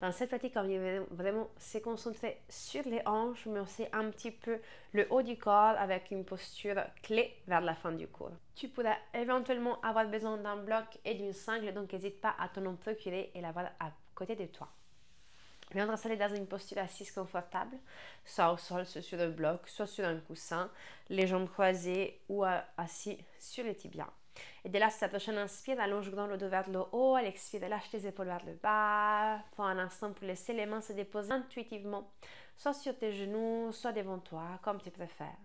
Dans cette pratique, on vient vraiment se concentrer sur les hanches, mais aussi un petit peu le haut du corps avec une posture clé vers la fin du cours. Tu pourras éventuellement avoir besoin d'un bloc et d'une sangle, donc n'hésite pas à t'en procurer et l'avoir à côté de toi. Viens t'installer dans une posture assise confortable, soit au sol, soit sur un bloc, soit sur un coussin, les jambes croisées ou assis sur les tibias. Et de là, si ta prochaine inspire, allonge grand le dos vers le haut. À l'expire, lâche tes épaules vers le bas. Prends un instant pour laisser les mains se déposer intuitivement, soit sur tes genoux, soit devant toi, comme tu préfères.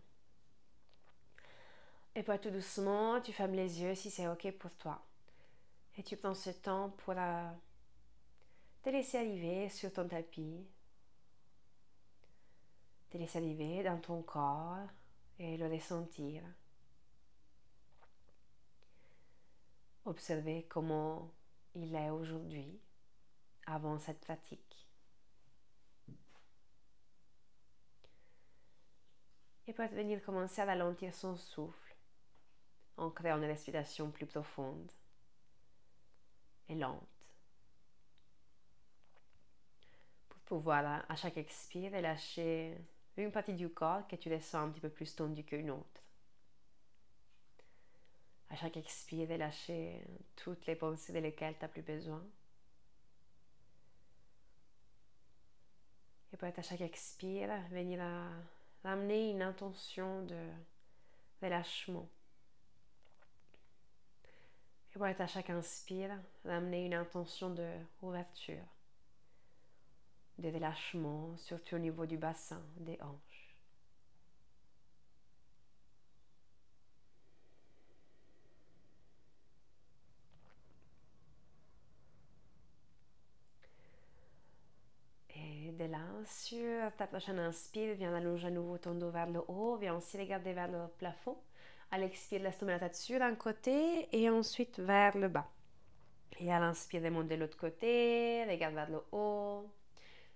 Et puis tout doucement, tu fermes les yeux si c'est OK pour toi. Et tu prends ce temps pour te laisser arriver sur ton tapis, te laisser arriver dans ton corps et le ressentir. Observer comment il est aujourd'hui, avant cette pratique. Et peut-être venir commencer à ralentir son souffle en créant une respiration plus profonde et lente. Pour pouvoir, à chaque expire, relâcher une partie du corps que tu ressens un petit peu plus tendue qu'une autre. À chaque expire, relâcher toutes les pensées de lesquelles tu n'as plus besoin. Et peut-être à chaque expire, venir à ramener une intention de relâchement. Et peut-être à chaque inspire, ramener une intention d'ouverture, de relâchement, surtout au niveau du bassin, des hanches. Et de là, sur ta prochaine inspire, viens allonger à nouveau ton dos vers le haut, viens aussi regarder vers le plafond. À l'expire, laisse tomber la tête sur un côté et ensuite vers le bas. Et à l'inspire, remonte de l'autre côté, regarde vers le haut.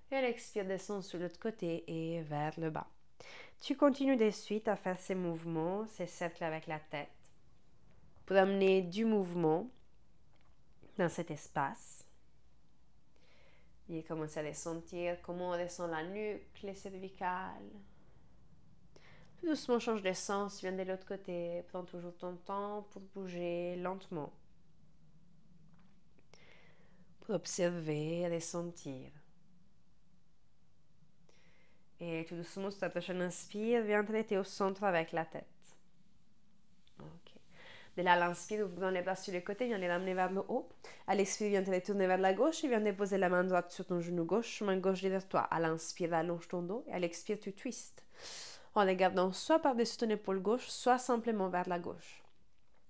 Et à l'expire, descend sur l'autre côté et vers le bas. Tu continues de suite à faire ces mouvements, ces cercles avec la tête, pour amener du mouvement dans cet espace. Et commencer à ressentir comment on ressent la nuque, les cervicales. Tout doucement, change de sens, viens de l'autre côté. Prends toujours ton temps pour bouger lentement. Pour observer, ressentir. Et tout doucement, sur ta prochaine inspire, viens traiter au centre avec la tête. Ok. De là, à l'inspire, ouvrant les bras sur les côtés, viens les ramener vers le haut. À l'expire, viens te retourner vers la gauche et viens déposer la main droite sur ton genou gauche, main gauche derrière toi. À l'inspire, allonge ton dos et à l'expire, tu twistes. En regardant soit par-dessus ton épaule gauche, soit simplement vers la gauche.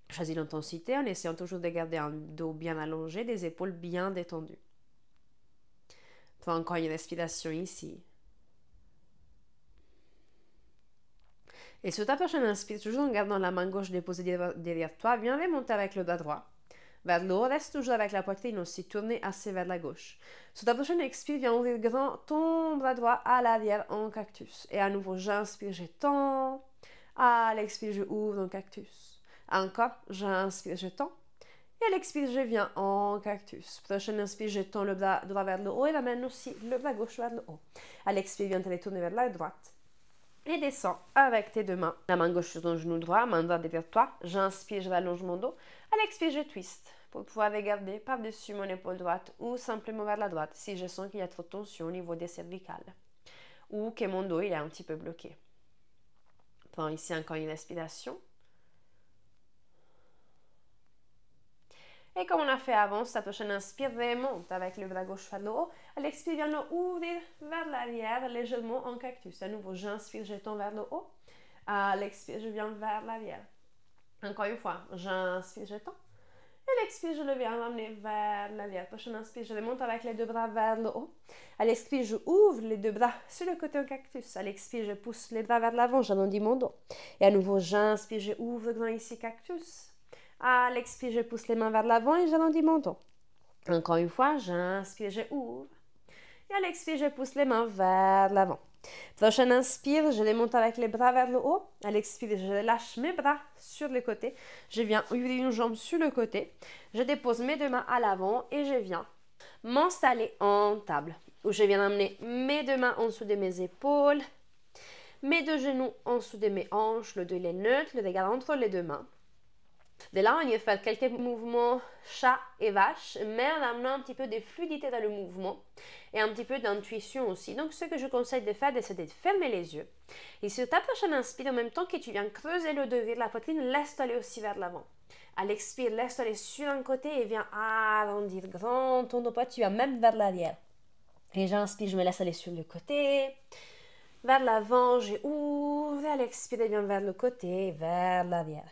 Choisis l'intensité en essayant toujours de garder un dos bien allongé, des épaules bien détendues. Prends encore une respiration ici. Et sur ta prochaine inspire, toujours en gardant la main gauche déposée derrière toi, viens remonter avec le bras droit vers le haut, reste toujours avec la poitrine aussi tournée assez vers la gauche. Sur ta prochaine expire, viens ouvrir grand ton bras droit à l'arrière en cactus. Et à nouveau, j'inspire, j'étends. À l'expire, je ouvre en cactus. Encore, j'inspire, j'étends. Et à l'expire, je viens en cactus. Prochaine inspire, je tends le bras droit vers le haut et ramène aussi le bras gauche vers le haut. À l'expire, viens te retourner vers la droite. Et descends avec tes deux mains. La main gauche sur ton genou droit, main droite derrière toi. J'inspire, je rallonge mon dos. À l'expire, je twiste pour pouvoir regarder par-dessus mon épaule droite ou simplement vers la droite si je sens qu'il y a trop de tension au niveau des cervicales ou que mon dos il est un petit peu bloqué. Prends ici encore une respiration. Et comme on a fait avant, ta prochaine inspire, remonte avec le bras gauche vers le haut. À l'expire, viens le ouvrir vers l'arrière, légèrement en cactus. À nouveau, j'inspire, je tends vers le haut. À l'expire, je viens vers l'arrière. Encore une fois, j'inspire, je tends. Et l'expire, je le viens ramener vers l'arrière. Prochaine inspire, je remonte avec les deux bras vers le haut. À l'expire, je ouvre les deux bras sur le côté en cactus. À l'expire, je pousse les bras vers l'avant, j'arrondis mon dos. Et à nouveau, j'inspire, je ouvre grand ici cactus. À l'expire, je pousse les mains vers l'avant et j'arrondis mon dos. Encore une fois, j'inspire, je ouvre. Et à l'expire, je pousse les mains vers l'avant. Prochaine inspire, je les monte avec les bras vers le haut. À l'expire, je lâche mes bras sur le côté. Je viens ouvrir une jambe sur le côté. Je dépose mes deux mains à l'avant et je viens M'installer en table, où je viens d'amener mes deux mains en dessous de mes épaules, mes deux genoux en dessous de mes hanches, le dos il est neutre, le regard entre les deux mains. De là, on y fait quelques mouvements chat et vache, mais en amenant un petit peu de fluidité dans le mouvement et un petit peu d'intuition aussi. Donc, ce que je conseille de faire, c'est de fermer les yeux. Et sur ta prochaine inspire, en même temps que tu viens creuser le devant de la poitrine, laisse-toi aller aussi vers l'avant. À l'expire, laisse-toi aller sur un côté et viens arrondir grand ton dos, tu vas même vers l'arrière. Et j'inspire, je me laisse aller sur le côté. Vers l'avant, j'ouvre. À l'expire, et viens vers le côté, vers l'arrière.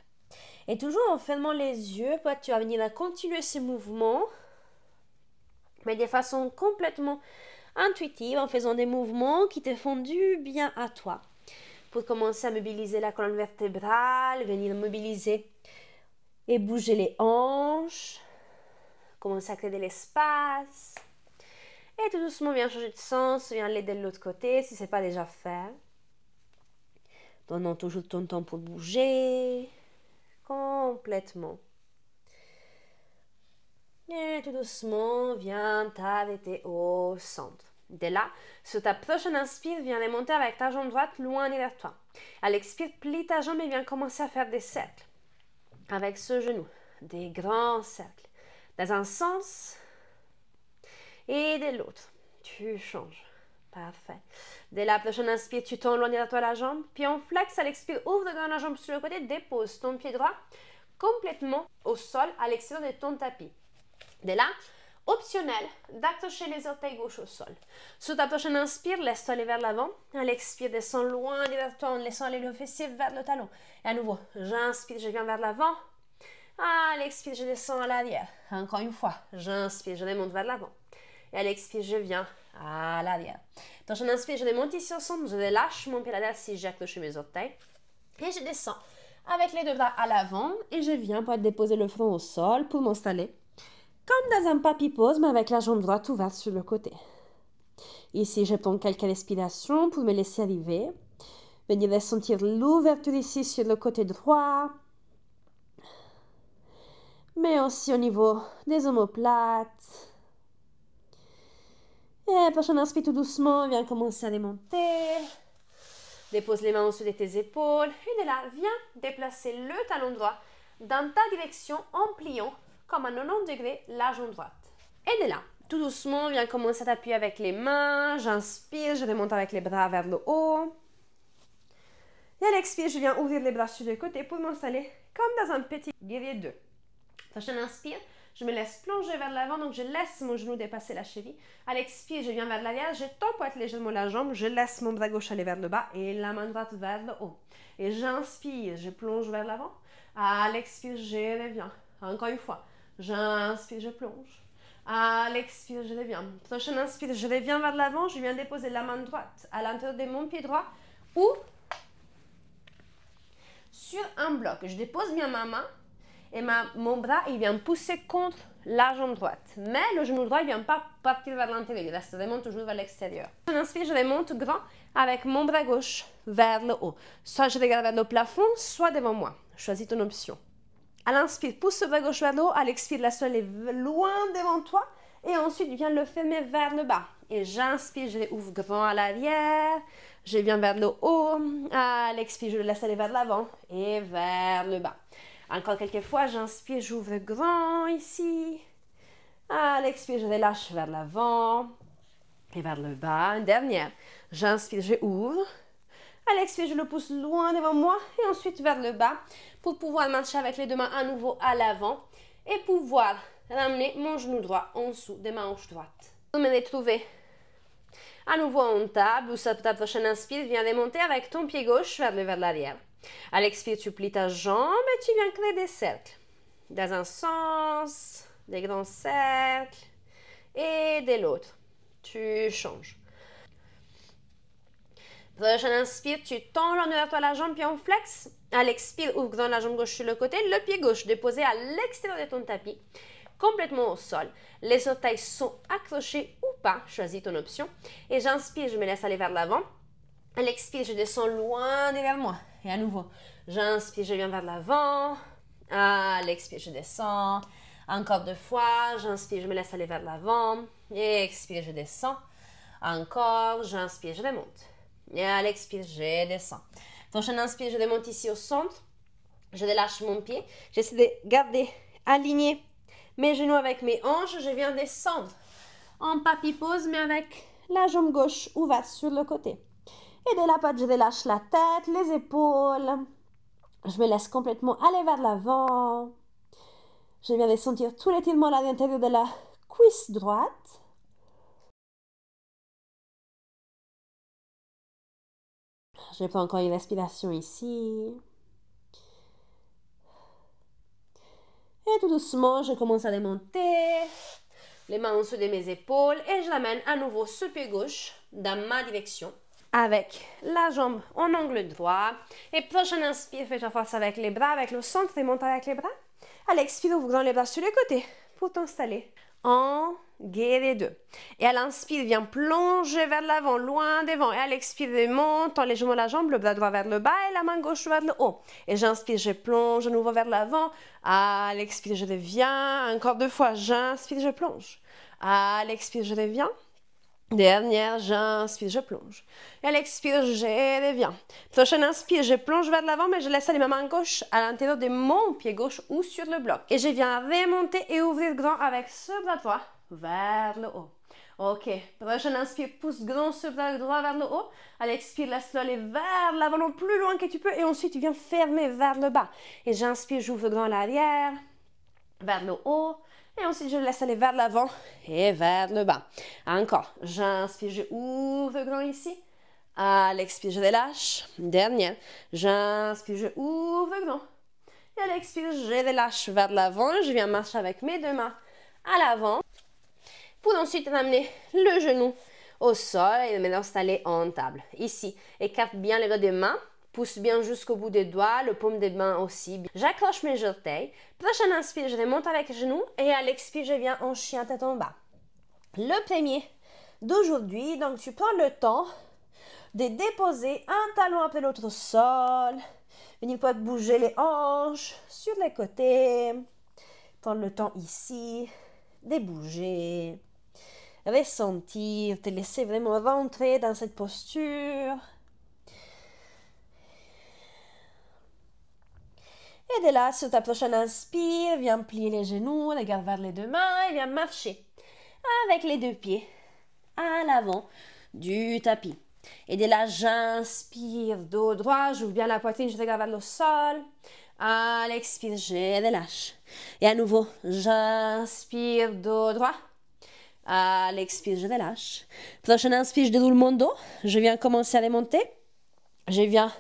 Et toujours en fermant les yeux, tu vas venir à continuer ce mouvement, mais de façon complètement intuitive, en faisant des mouvements qui te font du bien à toi. Pour commencer à mobiliser la colonne vertébrale, venir mobiliser et bouger les hanches, commencer à créer de l'espace. Et tout doucement, viens changer de sens, viens aller de l'autre côté si ce n'est pas déjà fait. Donnant toujours ton temps pour bouger. Complètement. Et tout doucement, viens t'arrêter au centre. De là, sur ta prochaine inspire, viens remonter avec ta jambe droite loin derrière toi. À l'expire, plie ta jambe et viens commencer à faire des cercles. Avec ce genou, des grands cercles. Dans un sens et de l'autre. Tu changes. Parfait. Dès la prochaine inspire, tu tends loin derrière toi la jambe, puis on flex à l'expire, ouvre grand la jambe sur le côté, dépose ton pied droit complètement au sol à l'extérieur de ton tapis. De là, optionnel d'accrocher les orteils gauche au sol. Sur ta prochaine inspire, laisse-toi aller vers l'avant. À l'expire, descends loin derrière toi en laissant aller le fessier vers le talon. Et à nouveau, j'inspire, je viens vers l'avant. À l'expire, je descends à l'arrière. Encore une fois, j'inspire, je remonte vers l'avant. Et à l'expire, je viens à l'arrière. Prochaine inspire, je remonte ici au centre, je relâche mon pied à l'arrière si j'ai accroché mes orteils. Et je descends avec les deux bras à l'avant et je viens pour déposer le front au sol pour m'installer. Comme dans un papy pose, mais avec la jambe droite ouverte sur le côté. Ici, je prends quelques respirations pour me laisser arriver. Venir ressentir l'ouverture ici sur le côté droit. Mais aussi au niveau des omoplates. Et prochaine inspire tout doucement, viens commencer à remonter. Dépose les mains en dessous de tes épaules. Et de là, viens déplacer le talon droit dans ta direction en pliant comme à 90 degrés la jambe droite. Et de là, tout doucement, viens commencer à t'appuyer avec les mains. J'inspire, je remonte avec les bras vers le haut. Et à l'expire, je viens ouvrir les bras sur le côté pour m'installer comme dans un petit guerrier 2. Prochaine inspire, je me laisse plonger vers l'avant, donc je laisse mon genou dépasser la cheville. À l'expire, je viens vers l'arrière, je tempote légèrement la jambe, je laisse mon bras gauche aller vers le bas et la main droite vers le haut. Et j'inspire, je plonge vers l'avant. À l'expire, je reviens. Encore une fois, j'inspire, je plonge. À l'expire, je reviens. Prochaine inspire, je reviens vers l'avant, je viens déposer la main droite à l'intérieur de mon pied droit ou sur un bloc. Je dépose bien ma main. Et mon bras, il vient pousser contre la jambe droite. Mais le genou droit, il ne vient pas partir vers l'intérieur. Il reste vraiment toujours vers l'extérieur. Je inspire, je remonte grand avec mon bras gauche vers le haut. Soit je regarde vers le plafond, soit devant moi. Choisis ton option. À l'inspire, pousse le bras gauche vers le haut. À l'expire, laisse-le aller loin devant toi. Et ensuite, viens le fermer vers le bas. Et j'inspire, je ouvre grand à l'arrière. Je viens vers le haut. À l'expire, je le laisse aller vers l'avant et vers le bas. Encore quelques fois, j'inspire, j'ouvre grand ici. À l'expire, je relâche vers l'avant et vers le bas. Une dernière. J'inspire, je ouvre. À l'expire, je le pousse loin devant moi et ensuite vers le bas pour pouvoir marcher avec les deux mains à nouveau à l'avant et pouvoir ramener mon genou droit en dessous de ma hanche droite. Pour me retrouver à nouveau en table ou sur ta prochaine inspire, viens remonter avec ton pied gauche vers l'arrière. À l'expire, tu plies ta jambe et tu viens créer des cercles. Dans un sens, des grands cercles. Et de l'autre. Tu changes. Prochaine inspire, tu tends l'en vers toi la jambe, puis on flex. À l'expire, ouvre grand la jambe gauche sur le côté. Le pied gauche déposé à l'extérieur de ton tapis. Complètement au sol. Les orteils sont accrochés ou pas. Choisis ton option. Et j'inspire, je me laisse aller vers l'avant. À l'expire, je descends loin derrière moi. Et à nouveau, j'inspire, je viens vers l'avant. À l'expire, je descends. Encore 2 fois, j'inspire, je me laisse aller vers l'avant. Et expire, je descends. Encore, j'inspire, je remonte. Et à l'expire, je descends. Prochaine inspire, je remonte ici au centre. Je relâche mon pied. J'essaie de garder aligné mes genoux avec mes hanches. Je viens descendre en papy pose, mais avec la jambe gauche ouverte sur le côté. Et de la patte, je relâche la tête, les épaules. Je me laisse complètement aller vers l'avant. Je viens de sentir tout l'étirement à l'intérieur de la cuisse droite. Je prends encore une respiration ici. Et tout doucement, je commence à remonter. Les mains en dessous de mes épaules. Et je l'amène à nouveau sur le pied gauche dans ma direction. Avec la jambe en angle droit. Et prochaine inspire, fais ta force avec les bras, avec le centre et monte avec les bras. À l'expire, ouvrant les bras sur les côtés pour t'installer en guerrier 2. Et à l'inspire, viens plonger vers l'avant, loin devant. Et à l'expire, monte en légèrement la jambe, le bras droit vers le bas et la main gauche vers le haut. Et j'inspire, je plonge à nouveau vers l'avant. À l'expire, je reviens. Encore 2 fois, j'inspire, je plonge. À l'expire, je reviens. Dernière, j'inspire, je plonge. Et à l'expire, je reviens. Prochaine inspire, je plonge vers l'avant, mais je laisse aller ma main gauche à l'intérieur de mon pied gauche ou sur le bloc. Et je viens remonter et ouvrir grand avec ce bras droit vers le haut. Ok, prochaine inspire, pousse grand ce bras droit vers le haut. À l'expire, laisse-le aller vers l'avant le plus loin que tu peux. Et ensuite, tu viens fermer vers le bas. Et j'inspire, j'ouvre grand l'arrière, vers le haut. Et ensuite, je laisse aller vers l'avant et vers le bas. Encore. J'inspire, je ouvre grand ici. À l'expire, je relâche. Dernière. J'inspire, je ouvre grand. Et à l'expire, je relâche vers l'avant. Je viens marcher avec mes 2 mains à l'avant. Pour ensuite ramener le genou au sol et me installer en table. Ici, écarte bien les deux mains. Pousse bien jusqu'au bout des doigts, le paume des mains aussi. J'accroche mes orteils. Prochaine inspire, je remonte avec les genoux. Et à l'expire, je viens en chien tête en bas. Le premier d'aujourd'hui, donc tu prends le temps de déposer un talon après l'autre au sol. Venir peut bouger les hanches sur les côtés. Prendre le temps ici de bouger. Ressentir, te laisser vraiment rentrer dans cette posture. Et de là, sur ta prochaine inspire, viens plier les genoux, regarde vers les 2 mains et viens marcher avec les 2 pieds à l'avant du tapis. Et de là, j'inspire, dos droit, j'ouvre bien la poitrine, je regarde vers le sol. À l'expire, je relâche. Et à nouveau, j'inspire, dos droit. À l'expire, je relâche. Prochaine inspire, je déroule mon dos. Je viens commencer à remonter. Je viens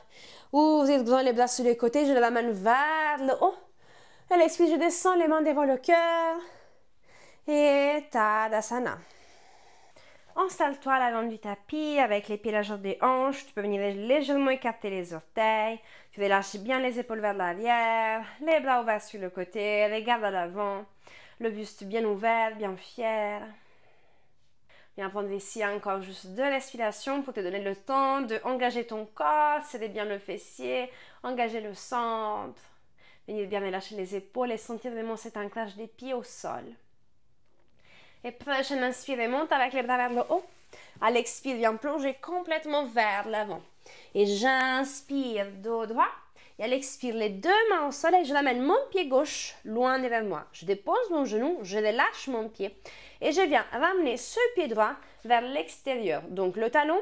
ouvrir grand les bras sur les côtés, je les ramène vers le haut. À l'expire, je descends les mains devant le cœur. Et Tadasana. Installe-toi à l'avant du tapis avec les pieds largeur des hanches. Tu peux venir légèrement écarter les orteils. Tu relâches bien les épaules vers l'arrière. Les bras ouverts sur le côté. Regarde à l'avant. Le buste bien ouvert, bien fier. Viens prendre ici encore juste 2 respirations pour te donner le temps d'engager ton corps, serrer bien le fessier, engager le centre, venir bien relâcher les épaules et sentir vraiment cet ancrage des pieds au sol. Et prochaine inspire, monte avec les bras vers le haut. À l'expire, viens plonger complètement vers l'avant. Et j'inspire, dos droit. Et à l'expire, les 2 mains au sol et je ramène mon pied gauche loin derrière moi. Je dépose mon genou, je relâche mon pied. Et je viens ramener ce pied droit vers l'extérieur. Donc le talon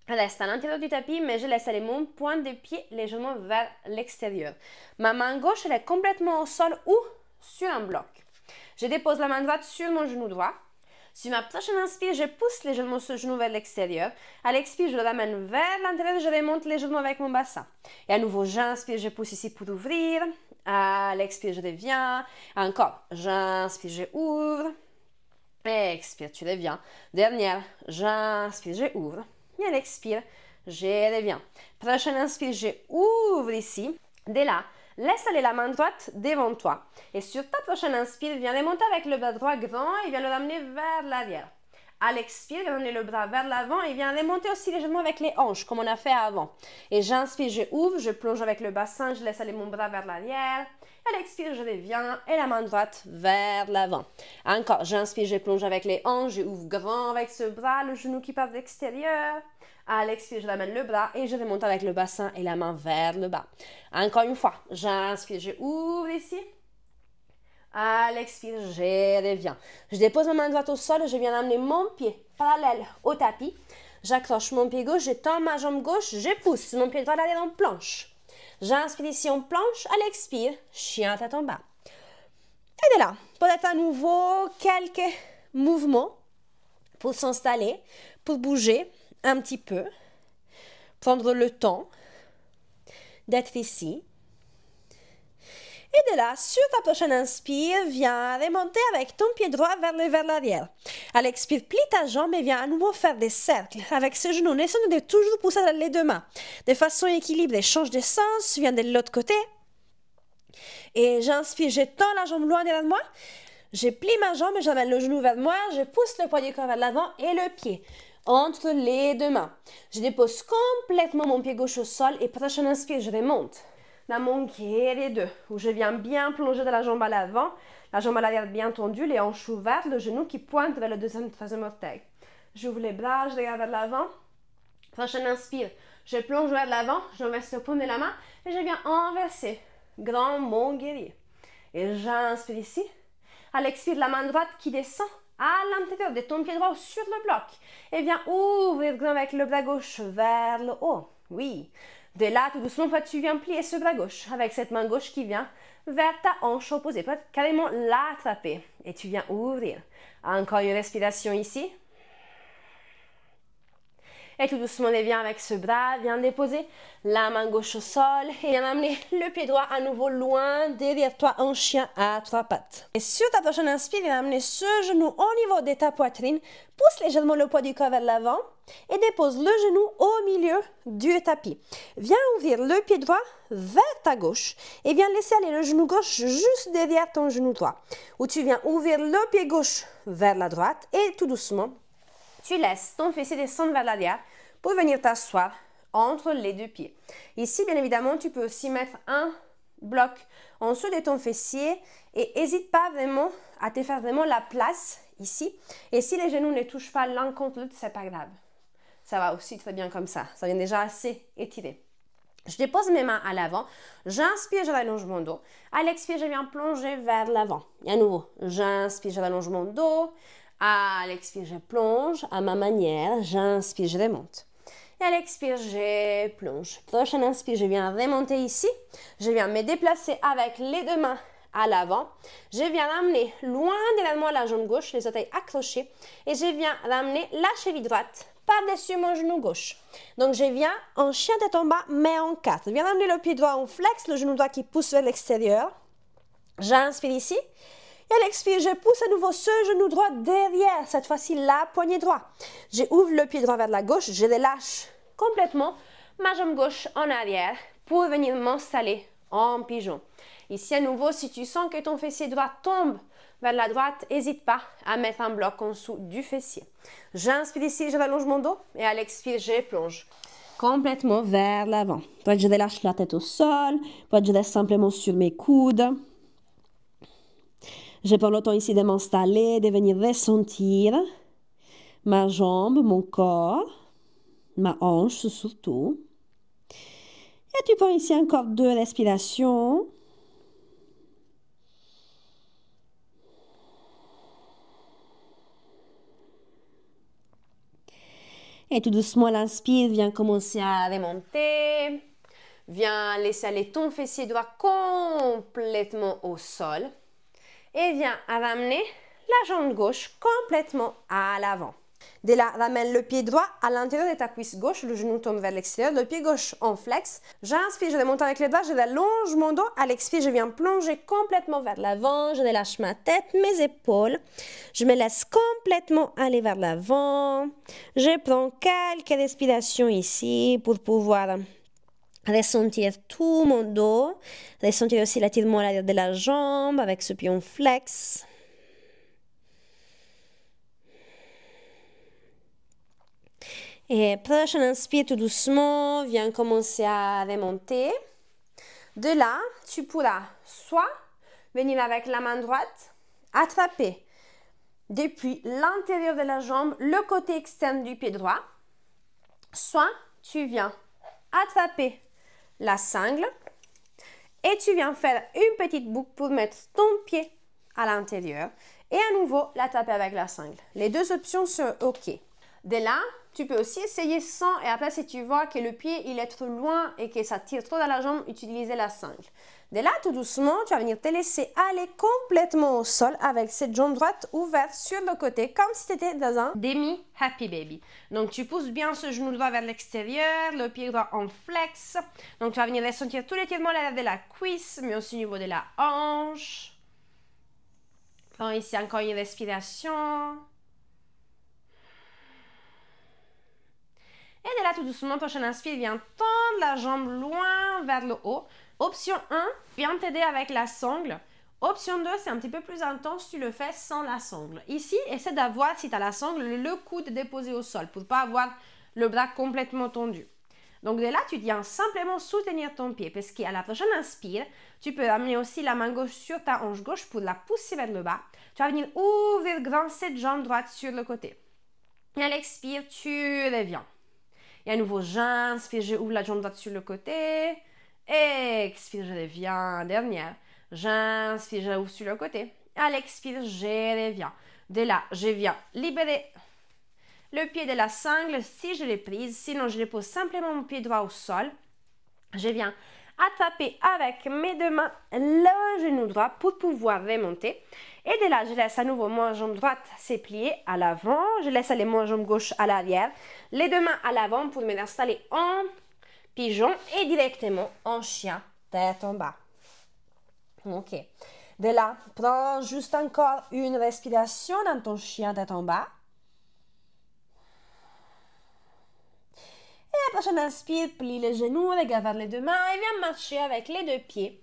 reste à l'intérieur du tapis, mais je laisse aller mon pointe de pied légèrement vers l'extérieur. Ma main gauche, elle est complètement au sol ou sur un bloc. Je dépose la main droite sur mon genou droit. Sur ma prochaine inspire, je pousse légèrement ce genou vers l'extérieur. À l'expire, je le ramène vers l'intérieur, je remonte légèrement avec mon bassin. Et à nouveau, j'inspire, je pousse ici pour ouvrir. À l'expire, je reviens. Encore, j'inspire, je ouvre. Expire, tu reviens. Dernière, j'inspire, je ouvre. Et à l'expire, je reviens. Prochaine inspire, je ouvre ici. Dès là, laisse aller la main droite devant toi. Et sur ta prochaine inspire, viens remonter avec le bras droit grand et viens le ramener vers l'arrière. À l'expire, viens amener le bras vers l'avant et viens remonter aussi légèrement avec les hanches, comme on a fait avant. Et j'inspire, je ouvre, je plonge avec le bassin, je laisse aller mon bras vers l'arrière. À l'expire, je reviens et la main droite vers l'avant. Encore, j'inspire, je plonge avec les hanches, je ouvre grand avec ce bras, le genou qui part de l'extérieur. À l'expire, je ramène le bras et je remonte avec le bassin et la main vers le bas. Encore une fois, j'inspire, je ouvre ici. À l'expire, je reviens. Je dépose ma main droite au sol, je viens d'amener mon pied parallèle au tapis. J'accroche mon pied gauche, je tends ma jambe gauche, je pousse mon pied droit à l'arrière en planche. J'inspire ici en planche, à l'expire, chien tête en bas. Et de là, peut-être à nouveau quelques mouvements pour s'installer, pour bouger un petit peu, prendre le temps d'être ici. Et de là, sur ta prochaine inspire, viens remonter avec ton pied droit vers l'arrière. À l'expire, plie ta jambe et viens à nouveau faire des cercles avec ce genou. N'essaie de toujours pousser les deux mains. De façon équilibrée, change de sens, viens de l'autre côté. Et j'inspire, je tends la jambe loin derrière moi. Je plie ma jambe, j'amène le genou vers moi, je pousse le poids du corps vers l'avant et le pied entre les deux mains. Je dépose complètement mon pied gauche au sol et prochaine inspire, je remonte dans mon guerrier 2, où je viens bien plonger de la jambe à l'avant, la jambe à l'arrière bien tendue, les hanches ouvertes, le genou qui pointe vers le deuxième et troisième orteil. J'ouvre les bras, je regarde vers l'avant. Prochaine inspire, je plonge vers l'avant, je reste au paume de la main et je viens inverser, grand mon guerrier. Et j'inspire ici. À l'expire, la main droite qui descend à l'intérieur de ton pied droit sur le bloc. Et viens ouvrir grand avec le bras gauche vers le haut. Oui. De là, tout doucement, tu viens plier ce bras gauche avec cette main gauche qui vient vers ta hanche opposée. Tu peux carrément l'attraper et tu viens ouvrir. Encore une respiration ici. Et tout doucement, viens avec ce bras, viens déposer la main gauche au sol et viens amener le pied droit à nouveau loin derrière toi en chien à trois pattes. Et sur ta prochaine inspire, viens amener ce genou au niveau de ta poitrine, pousse légèrement le poids du corps vers l'avant et dépose le genou au milieu du tapis. Viens ouvrir le pied droit vers ta gauche et viens laisser aller le genou gauche juste derrière ton genou droit. Où tu viens ouvrir le pied gauche vers la droite et tout doucement, tu laisses ton fessier descendre vers l'arrière pour venir t'asseoir entre les deux pieds. Ici, bien évidemment, tu peux aussi mettre un bloc en dessous de ton fessier et n'hésite pas vraiment à te faire vraiment la place ici. Et si les genoux ne touchent pas l'un contre l'autre, c'est pas grave. Ça va aussi très bien comme ça. Ça vient déjà assez étiré. Je dépose mes mains à l'avant. J'inspire, je rallonge mon dos. À l'expire, je viens plonger vers l'avant. Et à nouveau, j'inspire, je rallonge mon dos. À l'expire, je plonge à ma manière. J'inspire, je remonte. Et à l'expire, je plonge. Prochaine inspire, je viens remonter ici. Je viens me déplacer avec les deux mains à l'avant. Je viens ramener loin derrière moi la jambe gauche, les orteils accrochés. Et je viens ramener la cheville droite par-dessus mon genou gauche. Donc, je viens en chien tête en bas, mais en 4. Je viens ramener le pied droit en flex, le genou droit qui pousse vers l'extérieur. J'inspire ici. Et à l'expire, je pousse à nouveau ce genou droit derrière, cette fois-ci la poignée droite. Je ouvre le pied droit vers la gauche, je relâche complètement ma jambe gauche en arrière pour venir m'installer en pigeon. Ici à nouveau, si tu sens que ton fessier droit tombe vers la droite, n'hésite pas à mettre un bloc en dessous du fessier. J'inspire ici, je rallonge mon dos et à l'expire, je plonge complètement vers l'avant. Peut-être je relâche la tête au sol, peut-être je reste simplement sur mes coudes. Je prends le temps ici de m'installer, de venir ressentir ma jambe, mon corps, ma hanche surtout. Et tu prends ici encore 2 respirations. Et tout doucement, l'inspire, viens commencer à remonter. Viens laisser aller ton fessier droit complètement au sol. Et viens ramener la jambe gauche complètement à l'avant. De là, ramène le pied droit à l'intérieur de ta cuisse gauche, le genou tombe vers l'extérieur, le pied gauche en flex. J'inspire, je remonte avec les bras, je allonge mon dos. À l'expire, je viens plonger complètement vers l'avant, je relâche ma tête, mes épaules. Je me laisse complètement aller vers l'avant. Je prends quelques respirations ici pour pouvoir ressentir tout mon dos, ressentir aussi l'étirement à l'arrière de la jambe avec ce pied en flex. Et prochaine inspire tout doucement, viens commencer à remonter. De là, tu pourras soit venir avec la main droite, attraper depuis l'intérieur de la jambe le côté externe du pied droit, soit tu viens attraper la sangle et tu viens faire une petite boucle pour mettre ton pied à l'intérieur et à nouveau l'attraper avec la sangle. Les deux options sont OK. De là, tu peux aussi essayer sans et après si tu vois que le pied il est trop loin et que ça tire trop dans la jambe, utiliser la sangle. De là, tout doucement, tu vas venir te laisser aller complètement au sol avec cette jambe droite ouverte sur le côté comme si tu étais dans un demi happy baby. Donc tu pousses bien ce genou droit vers l'extérieur, le pied droit en flex. Donc tu vas venir ressentir tout l'étirement de la cuisse mais aussi au niveau de la hanche. Prends ici encore une respiration. Et de là, tout doucement, prochaine inspire, viens tendre la jambe loin vers le haut. Option 1, viens t'aider avec la sangle. Option 2, c'est un petit peu plus intense, tu le fais sans la sangle. Ici, essaie d'avoir, si tu as la sangle, le coude déposé au sol pour ne pas avoir le bras complètement tendu. Donc de là, tu viens simplement soutenir ton pied parce qu'à la prochaine inspire, tu peux amener aussi la main gauche sur ta hanche gauche pour la pousser vers le bas. Tu vas venir ouvrir grand cette jambe droite sur le côté. Et à l'expire, tu reviens. Et à nouveau, j'inspire, je ouvre la jambe droite sur le côté. Expire, je reviens. Dernière. J'inspire, je ouvre sur le côté. À l'expire, je reviens. De là, je viens libérer le pied de la sangle si je l'ai prise. Sinon, je dépose simplement mon pied droit au sol. Je viens attraper avec mes deux mains le genou droit pour pouvoir remonter. Et de là, je laisse à nouveau mon jambe droite s'éplier à l'avant. Je laisse aller mon jambe gauche à l'arrière. Les deux mains à l'avant pour me installer en pigeon et directement en chien, tête en bas. Ok. De là, prends juste encore une respiration dans ton chien, tête en bas. Et la prochaine inspire, plie les genoux, regarde vers les deux mains et viens marcher avec les deux pieds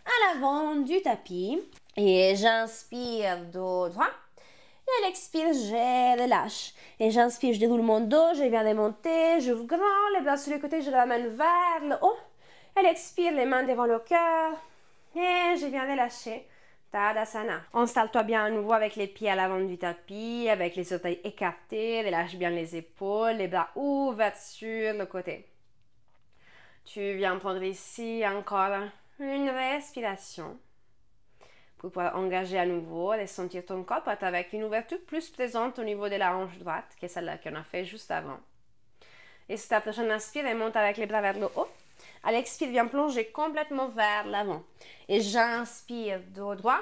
à l'avant du tapis. Et j'inspire dos droit. Et à l'expire, je relâche. Et j'inspire, je déroule mon dos, je viens remonter, j'ouvre grand, les bras sur les côtés, je les ramène vers le haut. Et à l'expire, les mains devant le cœur. Et je viens relâcher. Tadasana. Installe-toi bien à nouveau avec les pieds à l'avant du tapis, avec les orteils écartés, relâche bien les épaules, les bras ouverts sur le côté. Tu viens prendre ici encore une respiration pour pouvoir engager à nouveau, ressentir ton corps, peut-être avec une ouverture plus présente au niveau de la hanche droite que celle qu'on a fait juste avant. Et si ta prochaine inspire, remonte avec les bras vers le haut. À l'expire, viens plonger complètement vers l'avant. Et j'inspire dos droit.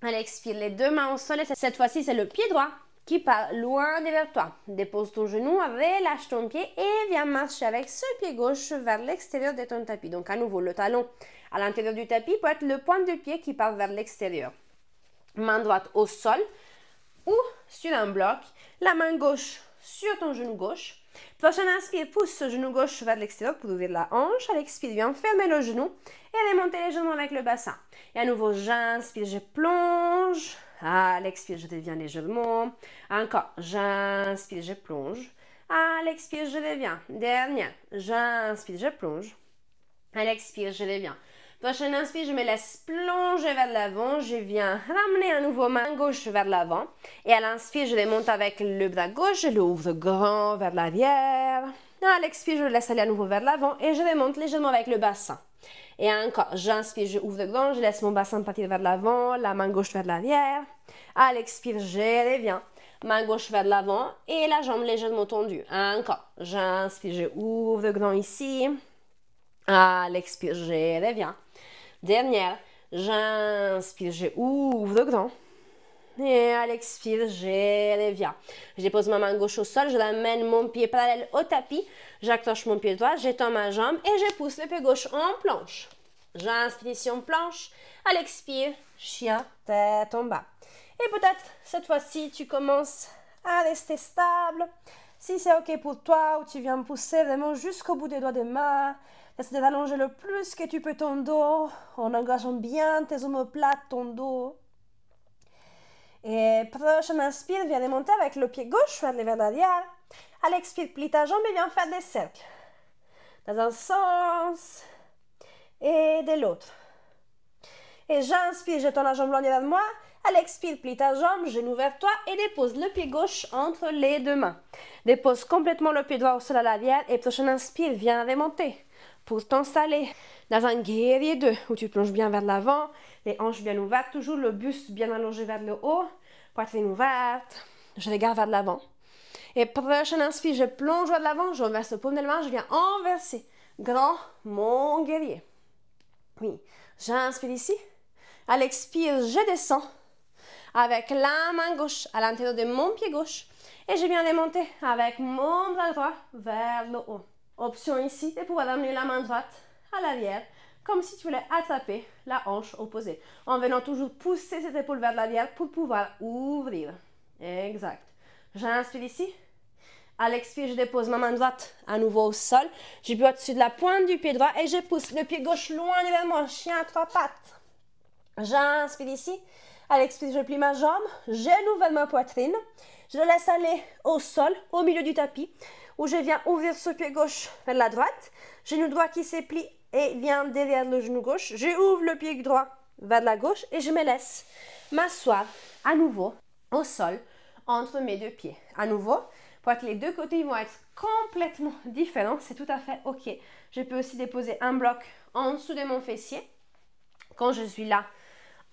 À l'expire, les deux mains au sol. Et cette fois-ci, c'est le pied droit qui part loin derrière toi. Dépose ton genou, relâche ton pied et viens marcher avec ce pied gauche vers l'extérieur de ton tapis. Donc à nouveau, le talon à l'intérieur du tapis peut être le point de pied qui part vers l'extérieur. Main droite au sol ou sur un bloc. La main gauche sur ton genou gauche. Prochaine inspire, pousse ce genou gauche vers l'extérieur pour ouvrir la hanche. À l'expire, viens fermer le genou et remonter les genoux avec le bassin. Et à nouveau, j'inspire, je plonge. À l'expire, je deviens légèrement. Encore, j'inspire, je plonge. À l'expire, je reviens. Dernière, j'inspire, je plonge. À l'expire, je reviens. Prochaine inspire, je me laisse plonger vers l'avant. Je viens ramener à nouveau ma main gauche vers l'avant. Et à l'inspire, je remonte avec le bras gauche. Je l'ouvre grand vers l'arrière. À l'expire, je le laisse aller à nouveau vers l'avant. Et je remonte légèrement avec le bassin. Et encore, j'inspire, je ouvre grand. Je laisse mon bassin partir vers l'avant. La main gauche vers l'arrière. À l'expire, je reviens. Main gauche vers l'avant. Et la jambe légèrement tendue. Encore, j'inspire, je ouvre grand ici. À l'expire, je reviens. Dernière, j'inspire, je ouvre grand. Et à l'expire, je reviens. Je dépose ma main gauche au sol, je ramène mon pied parallèle au tapis. J'accroche mon pied droit, j'étends ma jambe et je pousse le pied gauche en planche. J'inspire ici en planche. À l'expire, chien, tête en bas. Et peut-être, cette fois-ci, tu commences à rester stable. Si c'est OK pour toi, ou tu viens pousser vraiment jusqu'au bout des doigts des mains, essaie d'allonger le plus que tu peux ton dos, en engageant bien tes omoplates, ton dos. Et prochaine inspire, viens remonter avec le pied gauche vers l'arrière. À l'expire, plie ta jambe et viens faire des cercles. Dans un sens et de l'autre. Et j'inspire, je tends la jambe loin derrière moi. À l'expire, plie ta jambe, genou vers toi et dépose le pied gauche entre les deux mains. Dépose complètement le pied droit au sol à l'arrière et prochaine inspire, viens remonter pour t'installer dans un guerrier 2 où tu plonges bien vers l'avant, les hanches bien ouvertes, toujours le buste bien allongé vers le haut, poitrine ouverte, je regarde vers l'avant. Et prochaine inspire, je plonge vers l'avant, je renverse le paume de la main, je viens inverser. Grand, mon guerrier. Oui, j'inspire ici. À l'expire, je descends avec la main gauche à l'intérieur de mon pied gauche et je viens remonter avec mon bras droit vers le haut. Option ici de pouvoir amener la main droite à l'arrière comme si tu voulais attraper la hanche opposée en venant toujours pousser cette épaule vers l'arrière pour pouvoir ouvrir. Exact. J'inspire ici. À l'expire, je dépose ma main droite à nouveau au sol. Je peux au-dessus de la pointe du pied droit et je pousse le pied gauche loin derrière moi, chien à trois pattes. J'inspire ici. À l'expire, je plie ma jambe, genou vers ma poitrine. Je le laisse aller au sol, au milieu du tapis, où je viens ouvrir ce pied gauche vers la droite. Genou droit qui se plie et vient derrière le genou gauche. Je ouvre le pied droit vers la gauche et je me laisse m'asseoir à nouveau au sol entre mes deux pieds. À nouveau, pour que les deux côtés vont être complètement différents, c'est tout à fait OK. Je peux aussi déposer un bloc en dessous de mon fessier. Quand je suis là,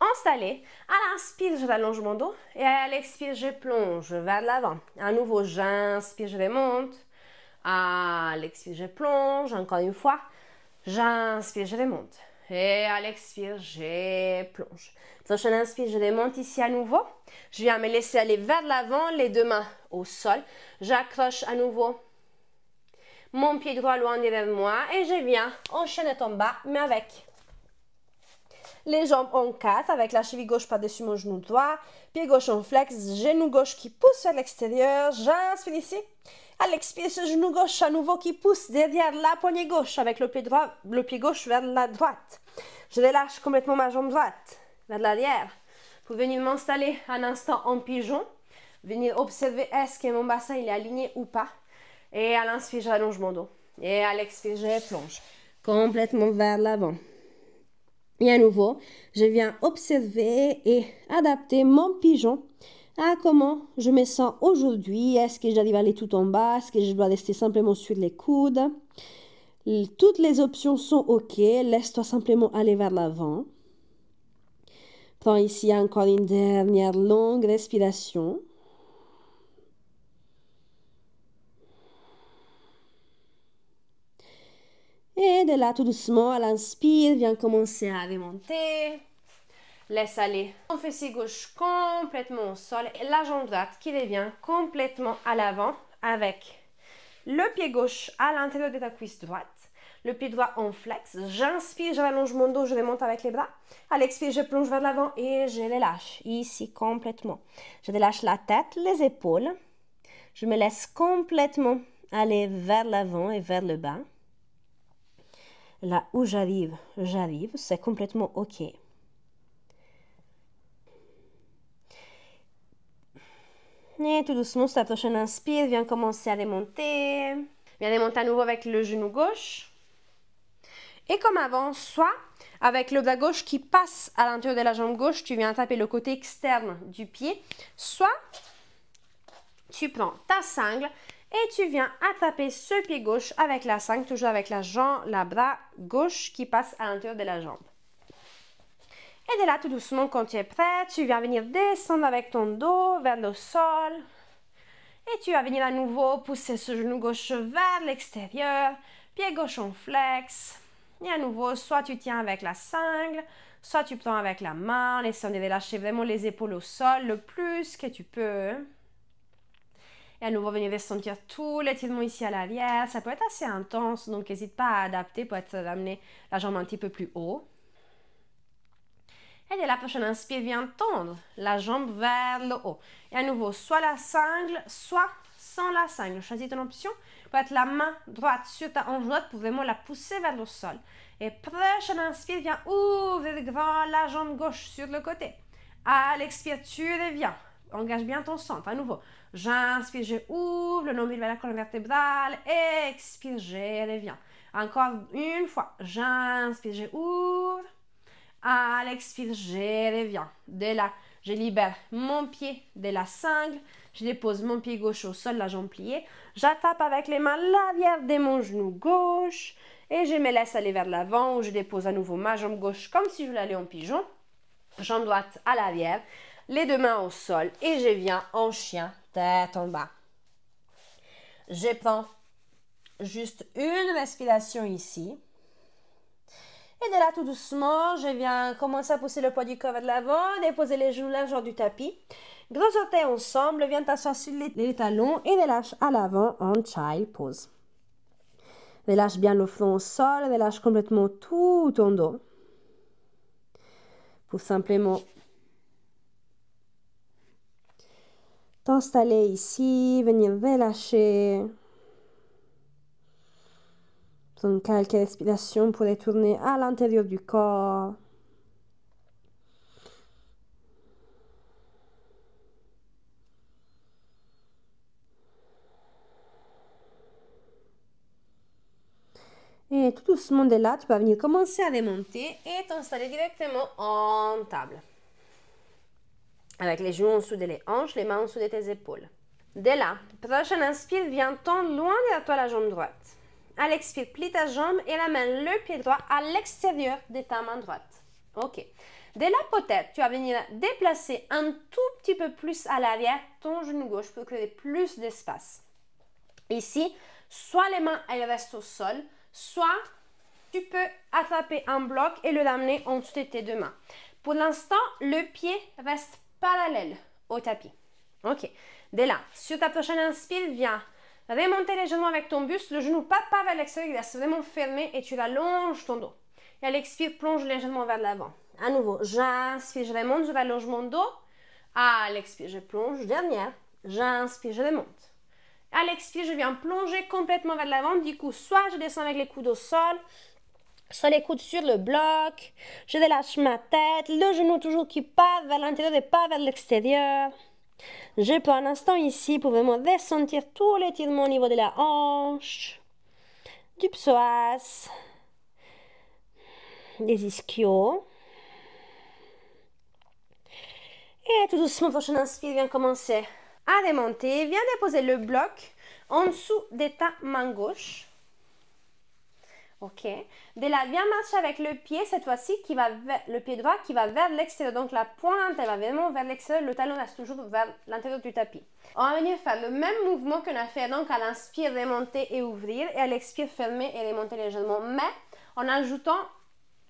installée, à l'inspire, je rallonge mon dos et à l'expire, je plonge vers l'avant. À nouveau, j'inspire, je remonte. À l'expire, je plonge. Encore une fois, j'inspire, je remonte. Et à l'expire, je plonge. Prochaine inspire, je remonte ici à nouveau. Je viens me laisser aller vers l'avant, les deux mains au sol. J'accroche à nouveau mon pied droit loin derrière moi et je viens enchaîner en bas, mais avec les jambes en 4, avec la cheville gauche par-dessus mon genou droit, pied gauche en flex, genou gauche qui pousse vers l'extérieur. J'inspire ici. À l'expire, ce genou gauche à nouveau qui pousse derrière la poignée gauche avec le pied gauche vers la droite. Je relâche complètement ma jambe droite vers l'arrière pour venir m'installer un instant en pigeon. Venir observer est-ce que mon bassin il est aligné ou pas. Et à l'inspire, j'allonge mon dos. Et à l'expire, je plonge complètement vers l'avant. Et à nouveau, je viens observer et adapter mon pigeon à comment je me sens aujourd'hui. Est-ce que j'arrive à aller tout en bas? Est-ce que je dois rester simplement sur les coudes? Toutes les options sont OK. Laisse-toi simplement aller vers l'avant. Prends ici encore une dernière longue respiration. Et de là, tout doucement, à l'inspire, viens commencer à remonter. Laisse aller ton fessier gauche complètement au sol et la jambe droite qui revient complètement à l'avant avec le pied gauche à l'intérieur de ta cuisse droite. Le pied droit en flex. J'inspire, je rallonge mon dos, je remonte avec les bras. À l'expire, je plonge vers l'avant et je relâche ici complètement. Je relâche la tête, les épaules. Je me laisse complètement aller vers l'avant et vers le bas. Là où j'arrive, c'est complètement OK. Et tout doucement, sur la prochaine inspire, viens commencer à remonter. Viens remonter à nouveau avec le genou gauche. Et comme avant, soit avec le bras gauche qui passe à l'intérieur de la jambe gauche, tu viens taper le côté externe du pied. Soit tu prends ta sangle et tu viens attraper ce pied gauche avec la sangle, toujours avec la bras gauche qui passe à l'intérieur de la jambe. Et de là, tout doucement, quand tu es prêt, tu viens venir descendre avec ton dos vers le sol. Et tu vas venir à nouveau pousser ce genou gauche vers l'extérieur, pied gauche en flex. Et à nouveau, soit tu tiens avec la sangle, soit tu prends avec la main, en essayant de relâcher vraiment les épaules au sol le plus que tu peux. Et à nouveau, venir ressentir tout l'étirement ici à l'arrière. Ça peut être assez intense, donc n'hésite pas à adapter pour ramener la jambe un petit peu plus haut. Et dès la prochaine inspire, viens tendre la jambe vers le haut. Et à nouveau, soit la sangle, soit sans la sangle. Choisis ton option. Peut être la main droite sur ta hanche droite pour vraiment la pousser vers le sol. Et prochaine inspire, viens ouvrir grand la jambe gauche sur le côté. À l'expire, tu reviens. engage bien ton centre. À nouveau, j'inspire, je ouvre le nombril vers la colonne vertébrale. Expire, je reviens. Encore une fois, j'inspire, je ouvre. À l'expire, je reviens. De là, je libère mon pied de la sangle. Je dépose mon pied gauche au sol, la jambe pliée. J'attape avec les mains l'arrière de mon genou gauche. Et je me laisse aller vers l'avant où je dépose à nouveau ma jambe gauche comme si je voulais aller en pigeon. Jambe droite à l'arrière. Les deux mains au sol. Et je viens en chien, tête en bas. Je prends juste une respiration ici. Et de là, tout doucement, je viens commencer à pousser le poids du corps vers l'avant, déposer les genoux largeur du tapis. Gros orteils ensemble, viens t'asseoir sur les talons et relâche à l'avant en child pose. Relâche bien le front au sol, relâche complètement tout ton dos. Pour simplement t'installer ici, venir relâcher. Prendre quelques respirations pour retourner à l'intérieur du corps. Et tout doucement de là, tu vas venir commencer à remonter et t'installer directement en table. Avec les genoux en dessous des hanches, les mains en dessous de tes épaules. De là, prochaine inspire, viens tendre loin derrière toi la jambe droite. À l'expire, plie ta jambe et ramène le pied droit à l'extérieur de ta main droite. Ok. De là, peut-être, tu vas venir déplacer un tout petit peu plus à l'arrière ton genou gauche pour créer plus d'espace. Ici, soit les mains elles restent au sol, soit tu peux attraper un bloc et le ramener en dessous de tes deux mains. Pour l'instant, le pied reste parallèle au tapis. Ok. De là, sur ta prochaine inspire, viens remonter légèrement avec ton buste, le genou pas vers l'extérieur, il reste vraiment fermé et tu rallonges ton dos. Et à l'expire, plonge légèrement vers l'avant. À nouveau, j'inspire, je remonte, je rallonge mon dos. À l'expire, je plonge. Dernière, j'inspire, je remonte. À l'expire, je viens plonger complètement vers l'avant. Du coup, soit je descends avec les coudes au sol, soit les coudes sur le bloc. Je relâche ma tête, le genou toujours qui part vers l'intérieur et pas vers l'extérieur. Je prends un instant ici pour vraiment ressentir tout l'étirement au niveau de la hanche, du psoas, des ischios. Et tout doucement, prochaine inspire, viens commencer à remonter. Viens déposer le bloc en dessous de ta main gauche. Ok. De là, viens marcher avec le pied, cette fois-ci, le pied droit qui va vers l'extérieur. Donc, la pointe, elle va vraiment vers l'extérieur. Le talon reste toujours vers l'intérieur du tapis. On va venir faire le même mouvement qu'on a fait donc à l'inspire, remonter et ouvrir. Et à l'expire, fermer et remonter légèrement. Mais en ajoutant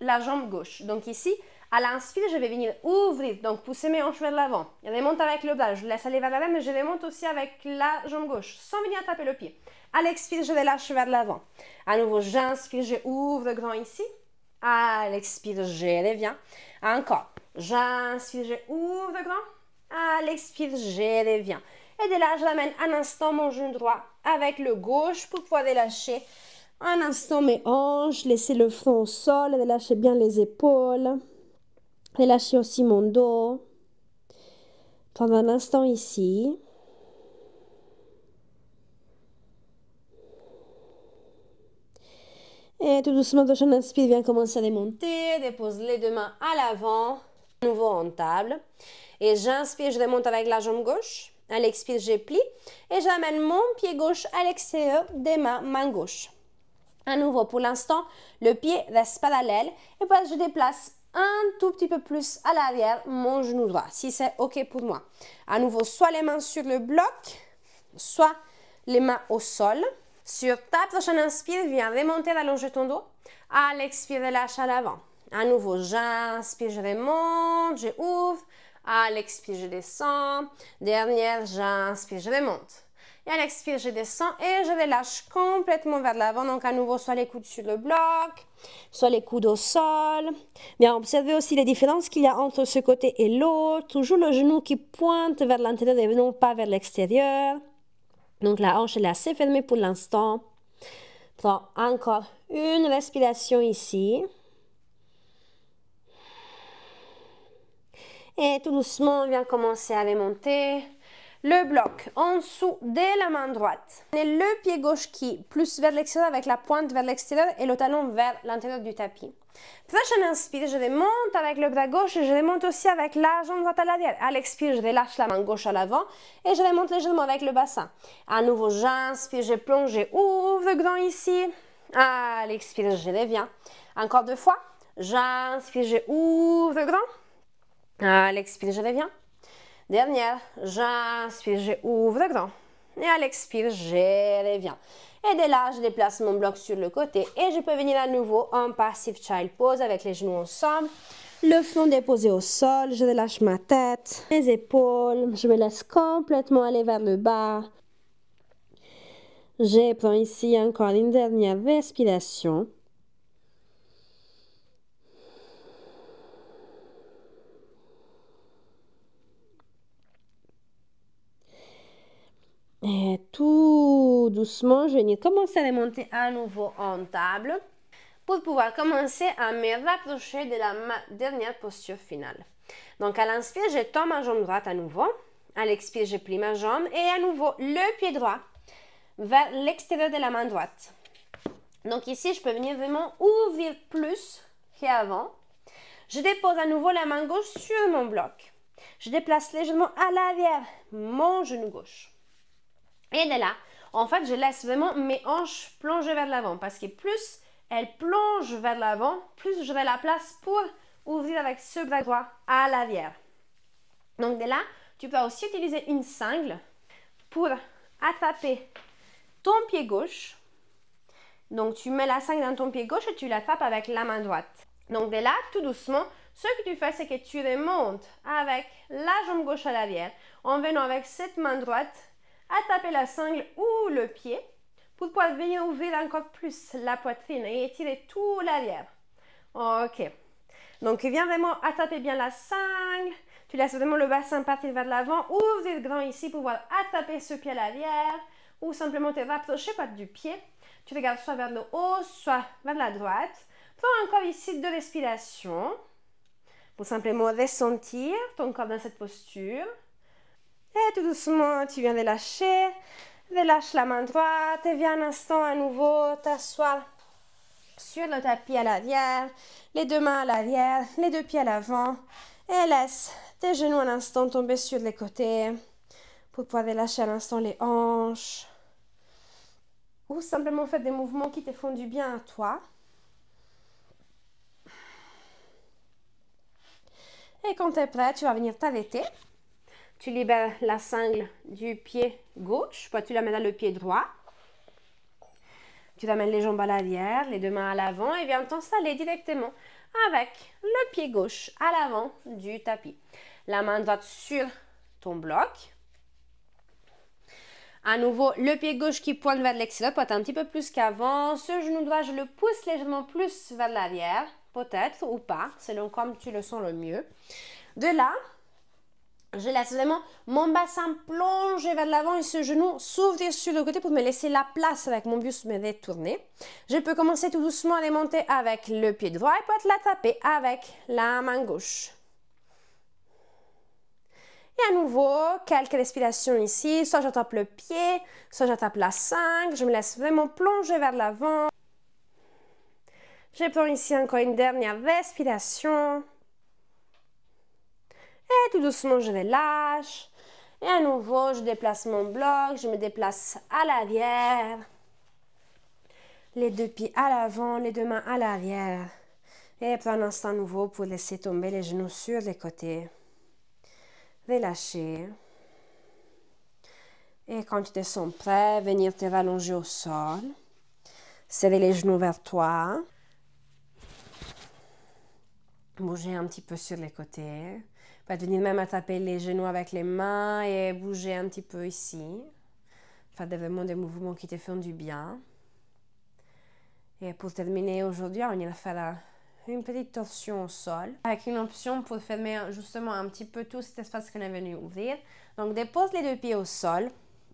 la jambe gauche. Donc, ici, à l'inspire, je vais venir ouvrir. Donc, pousser mes hanches vers l'avant. Je remonte avec le bras. Je laisse aller vers l'avant, mais je remonte aussi avec la jambe gauche, sans venir taper le pied. À l'expire, je relâche vers l'avant. À nouveau, j'inspire, je ouvre grand ici. À l'expire, je reviens. Encore. J'inspire, je ouvre grand. À l'expire, je reviens. Et de là, je ramène un instant mon genou droit avec le gauche pour pouvoir relâcher un instant mes hanches. Laisser le front au sol. Relâchez bien les épaules. Relâchez aussi mon dos. Prendre un instant ici. Et tout doucement, prochaine inspire, viens commencer à remonter. Dépose les deux mains à l'avant. À nouveau en table. Et j'inspire, je remonte avec la jambe gauche. À l'expire, je plie. Et j'amène mon pied gauche à l'extérieur de ma main gauche. À nouveau, pour l'instant, le pied reste parallèle. Et puis, je déplace un tout petit peu plus à l'arrière mon genou droit, si c'est OK pour moi. À nouveau, soit les mains sur le bloc, soit les mains au sol. Sur ta prochaine inspire, viens remonter, allonger ton dos. À l'expire, relâche à l'avant. À nouveau, j'inspire, je remonte, je ouvre. À l'expire, je descends. Dernière, j'inspire, je remonte. Et à l'expire, je descends et je relâche complètement vers l'avant. Donc, à nouveau, soit les coudes sur le bloc, soit les coudes au sol. Bien, observez aussi les différences qu'il y a entre ce côté et l'autre. Toujours le genou qui pointe vers l'intérieur et non pas vers l'extérieur. Donc, la hanche est assez fermée pour l'instant. Prends encore une respiration ici. Et tout doucement, on vient commencer à remonter le bloc en dessous de la main droite. Et le pied gauche qui plus vers l'extérieur avec la pointe vers l'extérieur et le talon vers l'intérieur du tapis. Prochaine inspire, je remonte avec le bras gauche et je remonte aussi avec la jambe droite à l'arrière. À l'expire, je relâche la main gauche à l'avant et je remonte légèrement avec le bassin. À nouveau, j'inspire, je plonge, je ouvre grand ici. À l'expire, je reviens. Encore 2 fois. J'inspire, je ouvre grand. À l'expire, je reviens. Dernière, j'inspire, je ouvre grand. Et à l'expire, je reviens. Et de là, je déplace mon bloc sur le côté et je peux venir à nouveau en passive child pose avec les genoux ensemble. Le front déposé au sol, je relâche ma tête, mes épaules, je me laisse complètement aller vers le bas. Je prends ici encore une dernière respiration. Et tout doucement, je vais venir commencer à remonter à nouveau en table pour pouvoir commencer à me rapprocher de la dernière posture finale. Donc à l'inspire, je tends ma jambe droite à nouveau. À l'expire, je plie ma jambe et à nouveau le pied droit vers l'extérieur de la main droite. Donc ici, je peux venir vraiment ouvrir plus qu'avant. Je dépose à nouveau la main gauche sur mon bloc. Je déplace légèrement à l'arrière mon genou gauche. Et de là, en fait, je laisse vraiment mes hanches plonger vers l'avant parce que plus elles plongent vers l'avant, plus j'aurai la place pour ouvrir avec ce bras droit à l'arrière. Donc de là, tu peux aussi utiliser une sangle pour attraper ton pied gauche. Donc tu mets la sangle dans ton pied gauche et tu l'attrapes avec la main droite. Donc de là, tout doucement, ce que tu fais, c'est que tu remontes avec la jambe gauche à l'arrière en venant avec cette main droite attraper la sangle ou le pied pour pouvoir venir ouvrir encore plus la poitrine et étirer tout l'arrière. Ok. Donc, viens vraiment attraper bien la sangle. Tu laisses vraiment le bassin partir vers l'avant. Ouvrir grand ici pour pouvoir attraper ce pied à l'arrière ou simplement te rapprocher du pied. Tu regardes soit vers le haut, soit vers la droite. Prends encore ici 2 respirations pour simplement ressentir ton corps dans cette posture. Et tout doucement, tu viens de lâcher. Relâche la main droite et viens un instant à nouveau t'asseoir sur le tapis à l'arrière. Les 2 mains à l'arrière, les 2 pieds à l'avant. Et laisse tes genoux un instant tomber sur les côtés pour pouvoir relâcher un instant les hanches. Ou simplement faire des mouvements qui te font du bien à toi. Et quand tu es prêt, tu vas venir t'arrêter. Tu libères la sangle du pied gauche, puis tu la mets dans le pied droit. Tu ramènes les jambes à l'arrière, les 2 mains à l'avant et viens t'installer directement avec le pied gauche à l'avant du tapis. La main droite sur ton bloc. À nouveau, le pied gauche qui pointe vers l'extérieur, peut-être un petit peu plus qu'avant. Ce genou droit, je le pousse légèrement plus vers l'arrière, peut-être ou pas, selon comme tu le sens le mieux. De là, je laisse vraiment mon bassin plonger vers l'avant et ce genou s'ouvrir sur le côté pour me laisser la place avec mon buste me détourner. Je peux commencer tout doucement à remonter avec le pied droit et peut-être l'attraper avec la main gauche. Et à nouveau, quelques respirations ici. Soit j'attrape le pied, soit j'attrape la sangle. Je me laisse vraiment plonger vers l'avant. Je prends ici encore une dernière respiration. Et tout doucement, je relâche. Et à nouveau, je déplace mon bloc. Je me déplace à l'arrière. Les 2 pieds à l'avant, les 2 mains à l'arrière. Et prends un instant nouveau pour laisser tomber les genoux sur les côtés. Relâcher. Et quand tu te sens prêt, venir te rallonger au sol. Serrer les genoux vers toi. Bouger un petit peu sur les côtés. Venir même attraper les genoux avec les mains et bouger un petit peu ici. Faire vraiment des mouvements qui te font du bien. Et pour terminer aujourd'hui, on ira faire une petite torsion au sol. Avec une option pour fermer justement un petit peu tout cet espace qu'on est venu ouvrir. Donc dépose les 2 pieds au sol.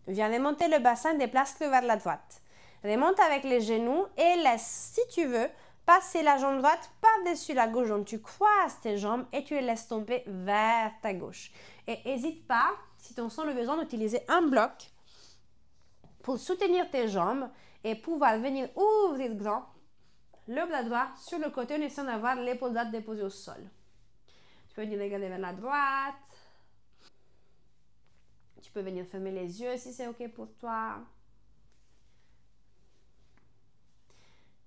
Viens remonter le bassin, déplace-le vers la droite. Remonte avec les genoux et laisse, si tu veux, passer la jambe droite par par-dessus la gauche. Donc, tu croises tes jambes et tu les laisses tomber vers ta gauche. Et n'hésite pas, si tu en sens le besoin, d'utiliser un bloc pour soutenir tes jambes et pouvoir venir ouvrir grand le bras droit sur le côté en essayant d'avoir l'épaule droite déposée au sol. Tu peux venir regarder vers la droite. Tu peux venir fermer les yeux si c'est OK pour toi.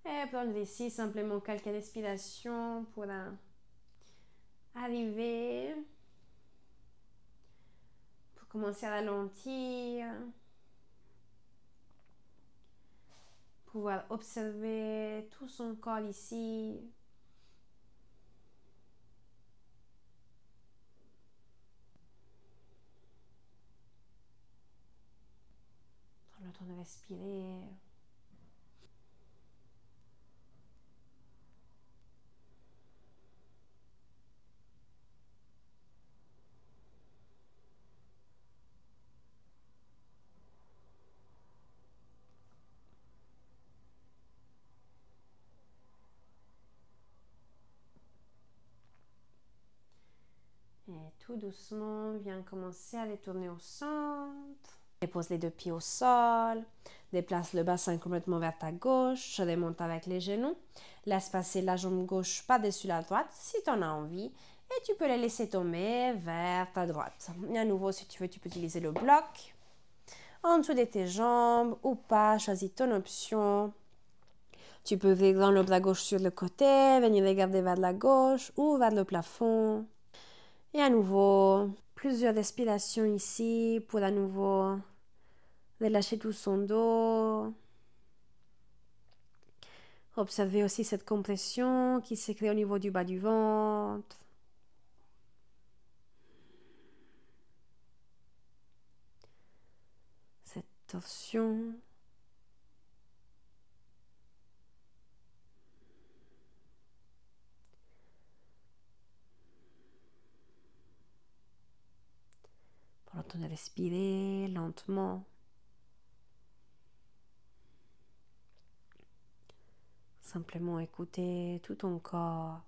Et prendre ici simplement quelques respirations pour arriver, pour commencer à ralentir, pouvoir observer tout son corps ici. Prends le temps de respirer. Et tout doucement, viens commencer à les tourner au centre. Dépose les deux pieds au sol. Déplace le bassin complètement vers ta gauche. Remonte avec les genoux. Laisse passer la jambe gauche par-dessus la droite si tu en as envie. Et tu peux les laisser tomber vers ta droite. Et à nouveau, si tu veux, tu peux utiliser le bloc en dessous de tes jambes ou pas. Choisis ton option. Tu peux ouvrir grand le bras gauche sur le côté, venir regarder vers la gauche ou vers le plafond. Et à nouveau, plusieurs respirations ici pour à nouveau relâcher tout son dos. Observez aussi cette compression qui se crée au niveau du bas du ventre. Cette torsion. Prends le temps de respirer lentement. Simplement écouter tout ton corps.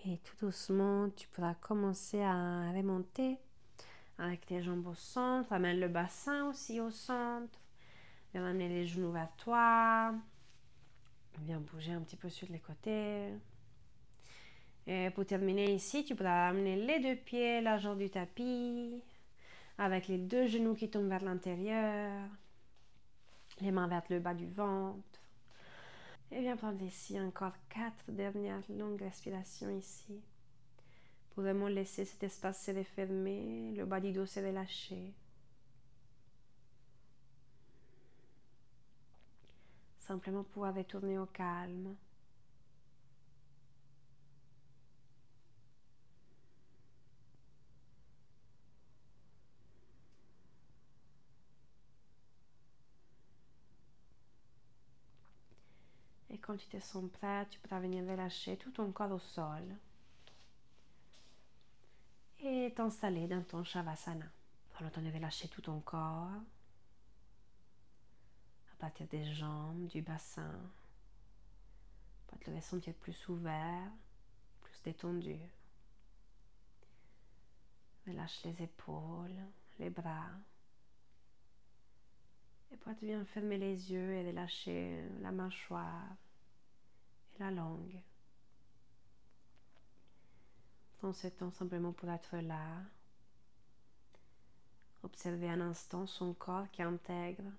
Et tout doucement, tu pourras commencer à remonter avec tes jambes au centre. Amène le bassin aussi au centre. Viens amener les genoux vers toi. Viens bouger un petit peu sur les côtés. Et pour terminer ici, tu pourras amener les deux pieds largeur du tapis, avec les deux genoux qui tombent vers l'intérieur, les mains vers le bas du ventre. Et viens prendre ici encore 4 dernières longues respirations ici, pour vraiment laisser cet espace se refermer, le bas du dos se relâcher. Simplement pouvoir retourner au calme. Et quand tu te sens prêt, tu pourras venir relâcher tout ton corps au sol et t'installer dans ton Shavasana. Prends le temps de relâcher tout ton corps, à partir des jambes, du bassin, pour te le sentir plus ouvert, plus détendu. Relâche les épaules, les bras. Et pour bien fermer les yeux et relâcher la mâchoire et la langue. Prends ce temps simplement pour être là. Observer un instant son corps qui intègre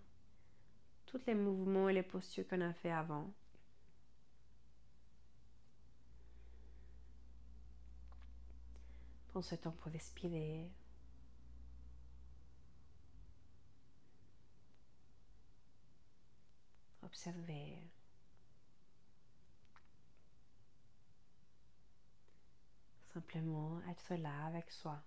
tous les mouvements et les postures qu'on a fait avant. Prends ce temps pour respirer. Observer. Simplement être là avec soi.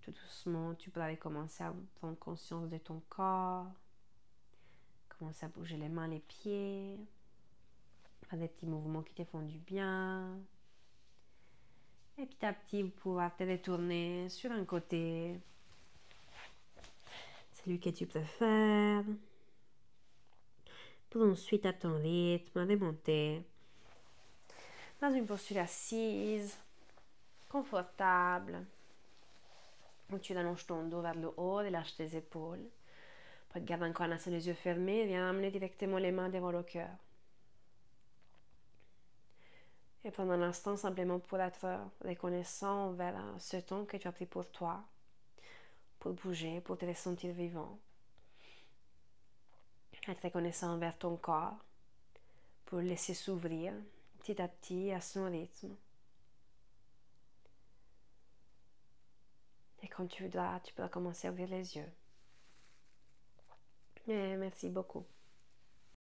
Tout doucement, tu peux aller commencer à prendre conscience de ton corps. Commencer à bouger les mains, les pieds. Faire des petits mouvements qui te font du bien. Et petit à petit, vous pouvez te détourner sur un côté. Celui que tu préfères. Pour ensuite, à ton rythme, remonter dans une posture assise, confortable, où tu allonges ton dos vers le haut, relâches tes épaules. Puis garde encore un instant les yeux fermés, viens amener directement les mains devant le cœur. Et prendre un instant simplement pour être reconnaissant envers ce temps que tu as pris pour toi, pour bouger, pour te sentir vivant. Être reconnaissant envers ton corps, pour le laisser s'ouvrir petit à petit à son rythme. Et quand tu voudras, tu peux commencer à ouvrir les yeux. Et merci beaucoup.